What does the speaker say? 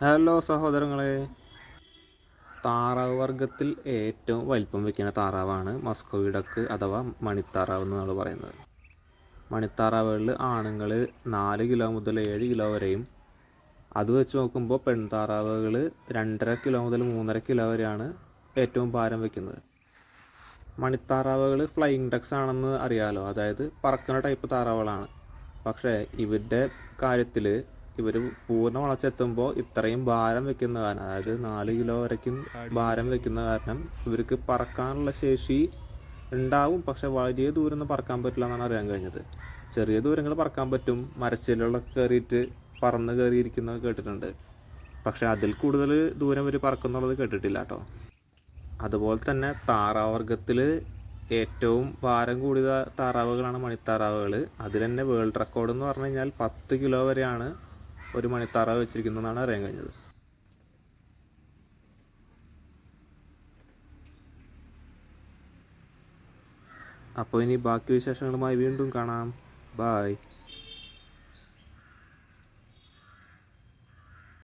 Hello സഹോദരങ്ങളെ, താറാവ് വർഗത്തിൽ ഏറ്റവും വലിപ്പം വയ്ക്കുന്ന താറാവാണ് മസ്കോവി ഡക്ക് അഥവാ മണിത്താറാവ് എന്ന് നമ്മൾ പറയുന്നത്. മണിത്താറാവുകളിൽ ആണുങ്ങൾ 4 കിലോ മുതൽ 7 കിലോ വരെയും, അത് വെച്ച് നോക്കുമ്പോൾ പെൺതാറാവുകൾ 2.5 കിലോ മുതൽ 3.5 കിലോ വരെയാണ് ഏറ്റവും ഭാരം വയ്ക്കുന്നത്. മണിത്താറാവുകൾ ഫ്ലൈയിങ് ഡക്സ് ആണെന്ന് അറിയാമല്ലോ, അതായത് പറക്കുന്ന ടൈപ്പ് താറാവുകളാണ്. പക്ഷേ ഇവരുടെ കാര്യത്തിൽ ഇവർ പൂർണ്ണ വളർച്ചെത്തുമ്പോൾ ഇത്രയും ഭാരം വെക്കുന്ന കാരണം, അതായത് 4 കിലോ വരയ്ക്കും ഭാരം വെക്കുന്ന കാരണം ഇവർക്ക് പറക്കാനുള്ള ശേഷി ഉണ്ടാവും. പക്ഷെ വലിയ ദൂരമൊന്നും പറക്കാൻ പറ്റില്ല എന്നാണ് അറിയാൻ കഴിഞ്ഞത്. ചെറിയ ദൂരങ്ങൾ പറക്കാൻ പറ്റും, മരച്ചില്ലകളൊക്കെ കയറിയിട്ട് പറന്ന് കയറിയിരിക്കുന്നത് കേട്ടിട്ടുണ്ട്. പക്ഷെ അതിൽ കൂടുതൽ ദൂരം ഇവർ പറക്കുന്നുള്ളത് കേട്ടിട്ടില്ല കേട്ടോ. അതുപോലെ തന്നെ താറാവർഗത്തിൽ ഏറ്റവും ഭാരം കൂടിയ താറാവുകളാണ് മണിത്താറാവുകൾ. അതിൽ തന്നെ വേൾഡ് റെക്കോർഡ് എന്ന് പറഞ്ഞു കഴിഞ്ഞാൽ 10 കിലോ വരെയാണ് ഒരു മണിത്താറാവ് വെച്ചിരിക്കുന്നതെന്നാണ് അറിയാൻ കഴിഞ്ഞത്. അപ്പോൾ ഇനി ബാക്കി വിശേഷങ്ങളുമായി വീണ്ടും കാണാം. ബായ്.